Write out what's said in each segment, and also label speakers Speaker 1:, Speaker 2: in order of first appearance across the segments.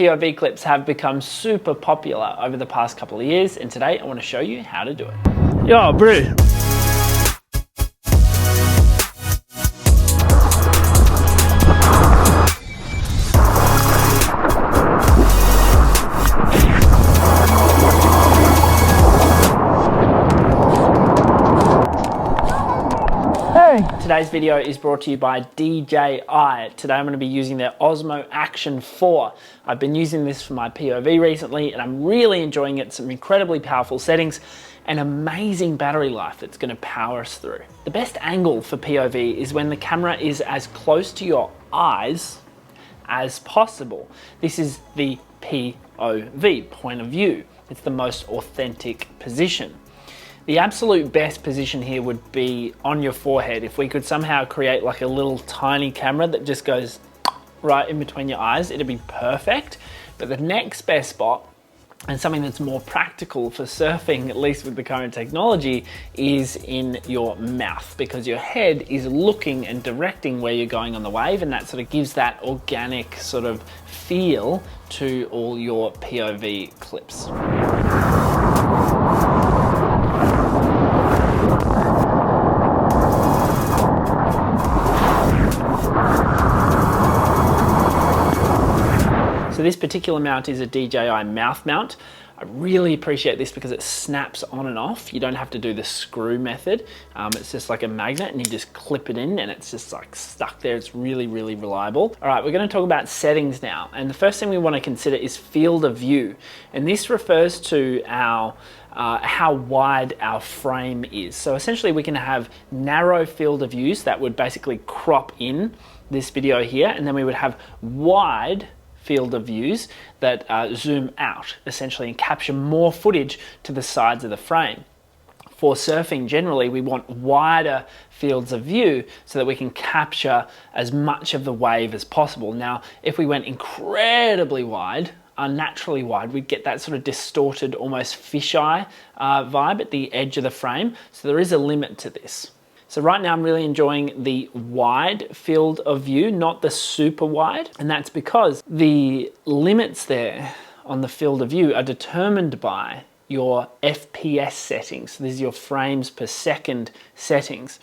Speaker 1: POV clips have become super popular over the past couple of years, and today I want to show you how to do it. Yo, bro. Today's video is brought to you by DJI. Today I'm going to be using their Osmo Action 4. I've been using this for my POV recently and I'm really enjoying it. Some incredibly powerful settings and amazing battery life that's going to power us through. The best angle for POV is when the camera is as close to your eyes as possible. This is the POV, point of view. It's the most authentic position. The absolute best position here would be on your forehead. If we could somehow create like a little tiny camera that just goes right in between your eyes, it'd be perfect. But the next best spot, and something that's more practical for surfing, at least with the current technology, is in your mouth, because your head is looking and directing where you're going on the wave, and that sort of gives that organic sort of feel to all your POV clips. So this particular mount is a DJI mouth mount. I really appreciate this because it snaps on and off. You don't have to do the screw method. It's just like a magnet and you just clip it in and it's just like stuck there. It's really, really reliable. All right, we're going to talk about settings now. And the first thing we want to consider is field of view. And this refers to our how wide our frame is. So essentially we can have narrow field of views that would basically crop in this video here, and then we would have wide field of views that zoom out essentially and capture more footage to the sides of the frame. For surfing generally, we want wider fields of view so that we can capture as much of the wave as possible. Now, if we went incredibly wide, unnaturally wide, we'd get that sort of distorted, almost fisheye vibe at the edge of the frame. So there is a limit to this. So right now I'm really enjoying the wide field of view, not the super wide. And that's because the limits there on the field of view are determined by your FPS settings. So this is your frames per second settings.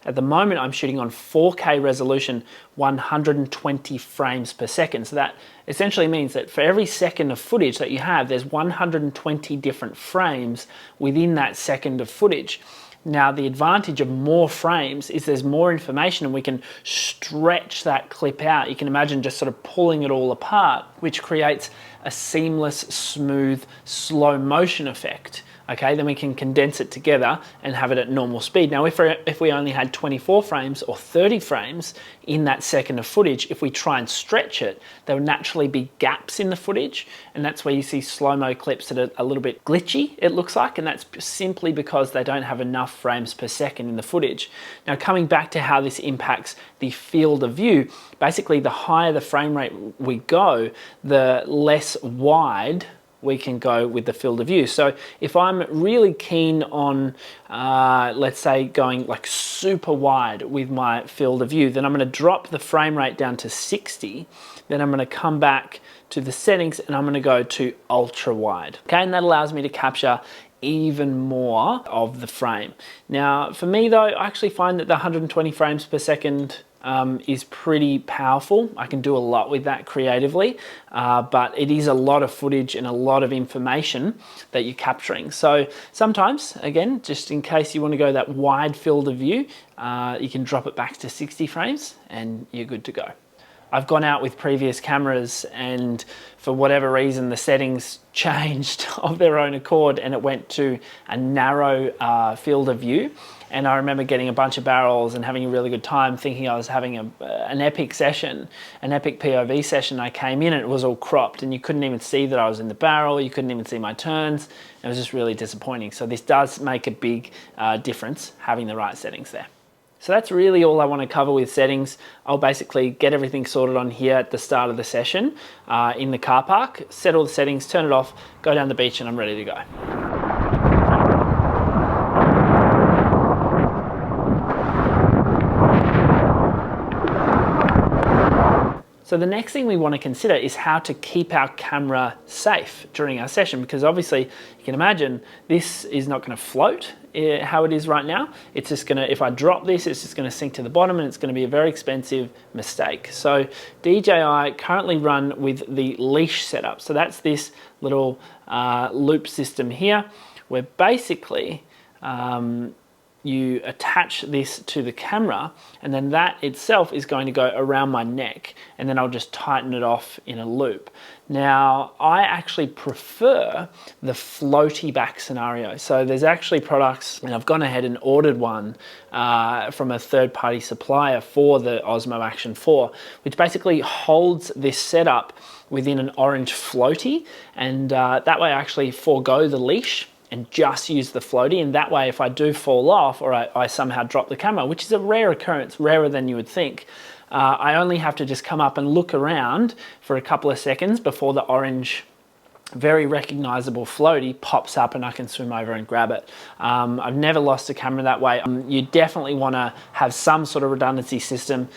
Speaker 1: At the moment I'm shooting on 4K resolution, 120 frames per second. So that essentially means that for every second of footage that you have, there's 120 different frames within that second of footage. Now, the advantage of more frames is there's more information and we can stretch that clip out. You can imagine just sort of pulling it all apart, which creates a seamless, smooth, slow motion effect. Okay, then we can condense it together and have it at normal speed. Now, if we only had 24 frames or 30 frames in that second of footage, if we try and stretch it, there would naturally be gaps in the footage, and that's where you see slow-mo clips that are a little bit glitchy, it looks like, and that's simply because they don't have enough frames per second in the footage. Now, coming back to how this impacts the field of view, basically the higher the frame rate we go, the less wide we can go with the field of view. So if I'm really keen on, let's say, going like super wide with my field of view, then I'm going to drop the frame rate down to 60. Then I'm going to come back to the settings and I'm going to go to ultra wide. Okay, and that allows me to capture even more of the frame. Now, for me though, I actually find that the 120 frames per second is pretty powerful. I can do a lot with that creatively, but it is a lot of footage and a lot of information that you're capturing. So sometimes, again, just in case you want to go that wide field of view, you can drop it back to 60 frames and you're good to go. I've gone out with previous cameras and for whatever reason the settings changed of their own accord and it went to a narrow field of view. And I remember getting a bunch of barrels and having a really good time, thinking I was having an epic session, an epic POV session. I came in and it was all cropped and you couldn't even see that I was in the barrel, you couldn't even see my turns. It was just really disappointing. So this does make a big difference, having the right settings there. So that's really all I want to cover with settings. I'll basically get everything sorted on here at the start of the session in the car park, set all the settings, turn it off, go down the beach and I'm ready to go. So the next thing we want to consider is how to keep our camera safe during our session, because obviously you can imagine this is not going to float how it is right now. It's just going to, if I drop this, it's just going to sink to the bottom and it's going to be a very expensive mistake. So DJI currently run with the leash setup. So that's this little loop system here, where basically you attach this to the camera, and then that itself is going to go around my neck, and then I'll just tighten it off in a loop. Now, I actually prefer the floaty back scenario. So there's actually products, and I've gone ahead and ordered one from a third-party supplier for the Osmo Action 4, which basically holds this setup within an orange floaty, and that way I actually forego the leash and just use the floaty, and that way if I do fall off or I somehow drop the camera, which is a rare occurrence, rarer than you would think, I only have to just come up and look around for a couple of seconds before the orange, very recognizable floaty pops up and I can swim over and grab it. I've never lost a camera that way. You definitely want to have some sort of redundancy system.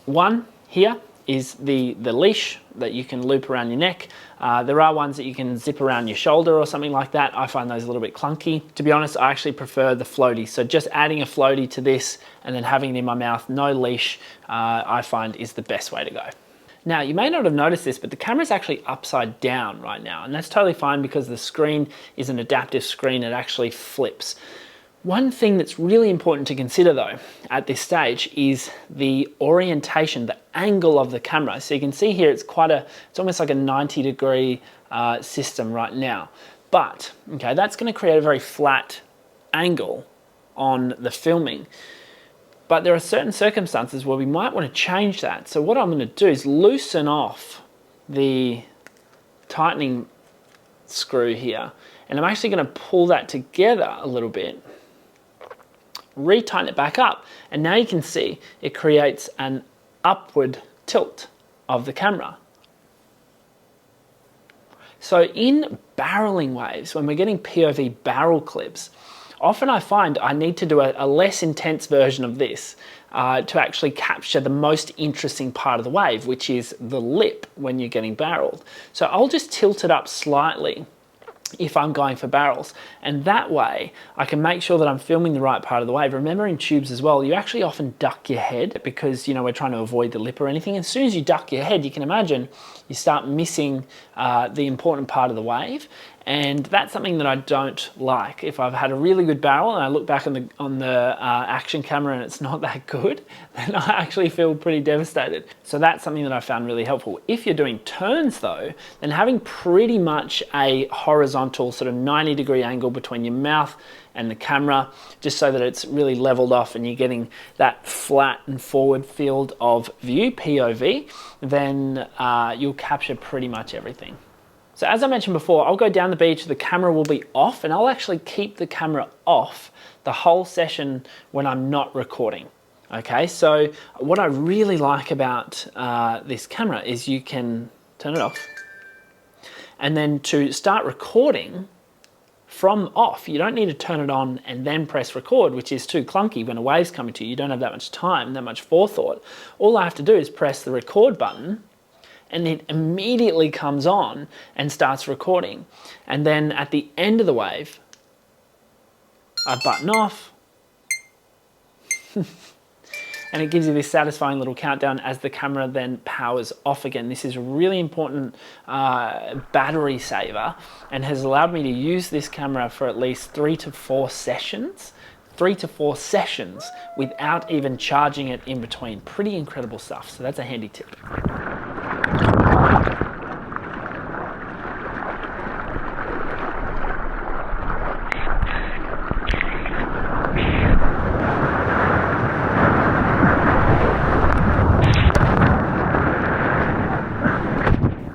Speaker 1: One here is the leash that you can loop around your neck. There are ones that you can zip around your shoulder or something like that. I find those a little bit clunky. To be honest, I actually prefer the floaty. So just adding a floaty to this and then having it in my mouth, no leash, I find is the best way to go. Now, you may not have noticed this, but the camera's actually upside down right now, and that's totally fine because the screen is an adaptive screen. It actually flips. One thing that's really important to consider though at this stage is the orientation, the angle of the camera. So you can see here it's almost like a 90-degree system right now. But okay, that's going to create a very flat angle on the filming. But there are certain circumstances where we might want to change that. So what I'm going to do is loosen off the tightening screw here, and I'm actually going to pull that together a little bit, retighten it back up, and now you can see it creates an upward tilt of the camera. So in barreling waves, when we're getting POV barrel clips, often I find I need to do a less intense version of this to actually capture the most interesting part of the wave, which is the lip when you're getting barreled. So I'll just tilt it up slightly if I'm going for barrels, and that way I can make sure that I'm filming the right part of the wave. Remember, in tubes as well, you actually often duck your head because, you know, we're trying to avoid the lip or anything. As soon as you duck your head, you can imagine you start missing the important part of the wave, and that's something that I don't like. If I've had a really good barrel and I look back on the action camera and it's not that good, then I actually feel pretty devastated. So that's something that I found really helpful. If you're doing turns though, then having pretty much a horizontal sort of 90-degree angle between your mouth and the camera, just so that it's really leveled off and you're getting that flat and forward field of view, POV, then you'll capture pretty much everything. So as I mentioned before, I'll go down the beach, the camera will be off, and I'll actually keep the camera off the whole session when I'm not recording. Okay, so what I really like about this camera is you can turn it off, and then to start recording from off, you don't need to turn it on and then press record, which is too clunky when a wave's coming to you. You don't have that much time, that much forethought. All I have to do is press the record button, and it immediately comes on and starts recording. And then at the end of the wave, I button off, and it gives you this satisfying little countdown as the camera then powers off again. This is a really important battery saver, and has allowed me to use this camera for at least 3 to 4 sessions. 3 to 4 sessions without even charging it in between. Pretty incredible stuff. So that's a handy tip.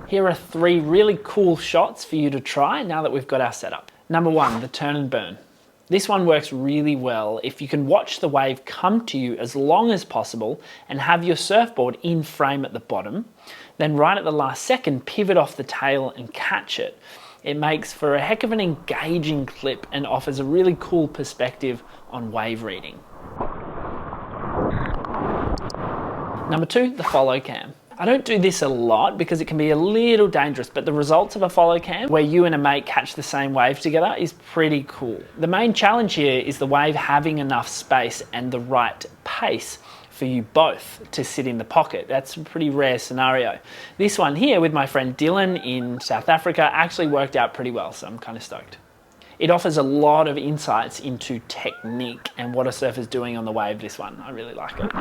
Speaker 1: Here are 3 really cool shots for you to try now that we've got our setup. Number 1, the turn and burn. This one works really well if you can watch the wave come to you as long as possible and have your surfboard in frame at the bottom, then right at the last second pivot off the tail and catch it. It makes for a heck of an engaging clip and offers a really cool perspective on wave reading. Number 2, the follow cam. I don't do this a lot because it can be a little dangerous, but the results of a follow cam where you and a mate catch the same wave together is pretty cool. The main challenge here is the wave having enough space and the right pace for you both to sit in the pocket. That's a pretty rare scenario. This one here with my friend Dylan in South Africa actually worked out pretty well, so I'm kind of stoked. It offers a lot of insights into technique and what a surfer's doing on the wave, this one. I really like it.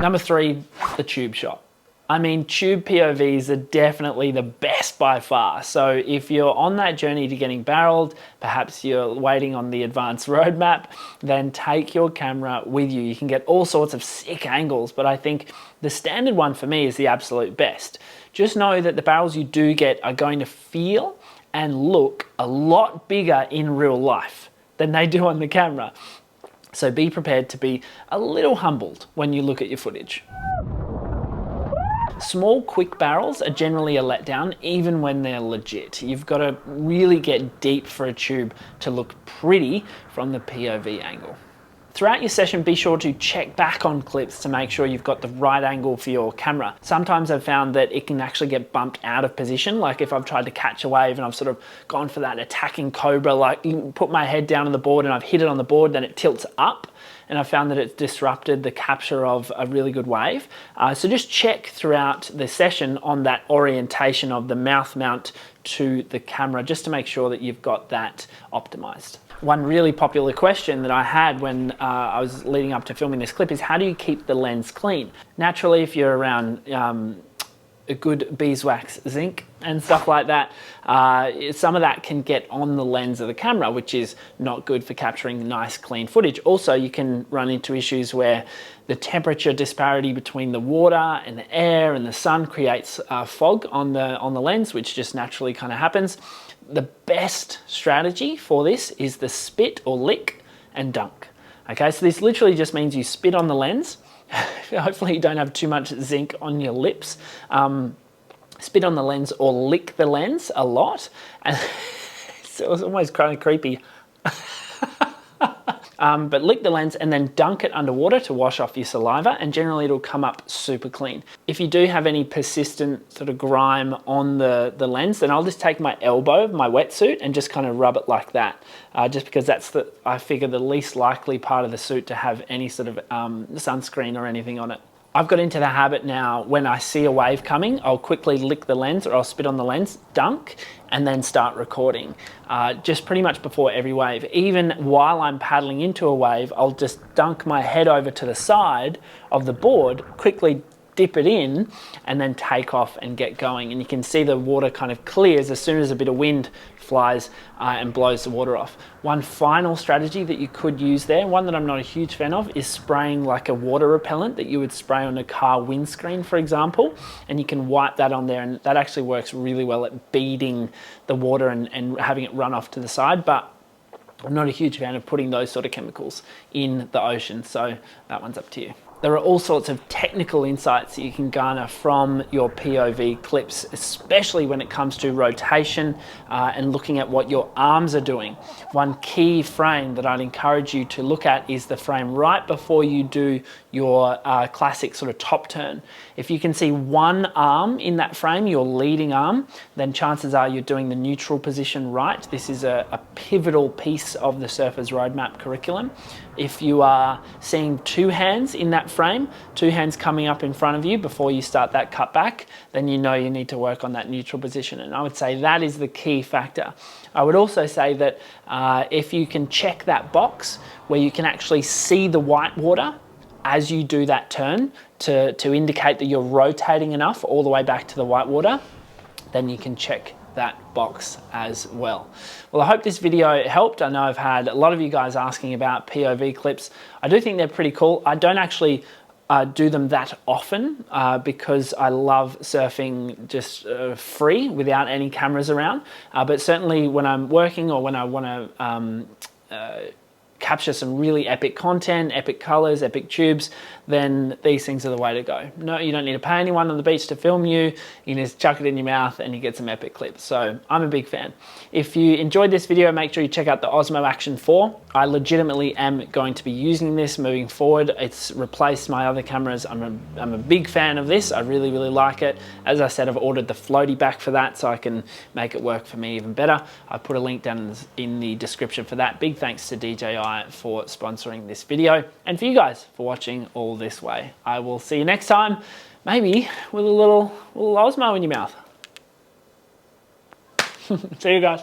Speaker 1: Number 3, the tube shot. I mean, tube POVs are definitely the best by far. So if you're on that journey to getting barreled, perhaps you're waiting on the advanced roadmap, then take your camera with you. You can get all sorts of sick angles, but I think the standard one for me is the absolute best. Just know that the barrels you do get are going to feel and look a lot bigger in real life than they do on the camera. So be prepared to be a little humbled when you look at your footage. Small, quick barrels are generally a letdown, even when they're legit. You've got to really get deep for a tube to look pretty from the POV angle. Throughout your session, be sure to check back on clips to make sure you've got the right angle for your camera. Sometimes I've found that it can actually get bumped out of position. Like if I've tried to catch a wave and I've sort of gone for that attacking cobra, like put my head down on the board and I've hit it on the board, then it tilts up. And I found that it's disrupted the capture of a really good wave. So just check throughout the session on that orientation of the mouth mount to the camera, just to make sure that you've got that optimized. One really popular question that I had when I was leading up to filming this clip is, how do you keep the lens clean? Naturally, if you're around a good beeswax zinc and stuff like that, some of that can get on the lens of the camera, which is not good for capturing nice clean footage. Also, you can run into issues where the temperature disparity between the water and the air and the sun creates fog on the lens, which just naturally kind of happens. The best strategy for this is the spit or lick and dunk. Okay, so this literally just means you spit on the lens. Hopefully you don't have too much zinc on your lips. Spit on the lens or lick the lens a lot. And so it's almost kind of creepy. But lick the lens and then dunk it underwater to wash off your saliva, and generally it'll come up super clean. If you do have any persistent sort of grime on the lens, then I'll just take my elbow, my wetsuit, and just kind of rub it like that. Just because that's I figure the least likely part of the suit to have any sort of sunscreen or anything on it. I've got into the habit now, when I see a wave coming, I'll quickly lick the lens or I'll spit on the lens, dunk, and then start recording. Just pretty much before every wave. Even while I'm paddling into a wave, I'll just dunk my head over to the side of the board, quickly dip it in, and then take off and get going. And you can see the water kind of clears as soon as a bit of wind flies and blows the water off. One final strategy that you could use there, one that I'm not a huge fan of, is spraying like a water repellent that you would spray on a car windscreen, for example, and you can wipe that on there, and that actually works really well at beading the water and having it run off to the side. But I'm not a huge fan of putting those sort of chemicals in the ocean, so that one's up to you. There are all sorts of technical insights that you can garner from your POV clips, especially when it comes to rotation and looking at what your arms are doing. One key frame that I'd encourage you to look at is the frame right before you do your classic sort of top turn. If you can see one arm in that frame, your leading arm, then chances are you're doing the neutral position right. This is a pivotal piece of the Surfer's Roadmap curriculum. If you are seeing two hands in that frame, two hands coming up in front of you before you start that cut back, then you know you need to work on that neutral position. And I would say that is the key factor. I would also say that if you can check that box where you can actually see the white water as you do that turn to indicate that you're rotating enough all the way back to the white water, then you can check that box as well. Well, I hope this video helped. I know I've had a lot of you guys asking about POV clips. I do think they're pretty cool. I don't actually do them that often because I love surfing just free without any cameras around. But certainly when I'm working or when I want to capture some really epic content, epic colors, epic tubes, then these things are the way to go. No, you don't need to pay anyone on the beach to film you. You can just chuck it in your mouth and you get some epic clips. So I'm a big fan. If you enjoyed this video, make sure you check out the Osmo Action 4. I legitimately am going to be using this moving forward. It's replaced my other cameras. I'm a big fan of this. I really, really like it. As I said, I've ordered the floaty back for that so I can make it work for me even better. I put a link down in the description for that. Big thanks to DJI for sponsoring this video and for you guys for watching all this way. I will see you next time, maybe with a little Osmo in your mouth. See you guys.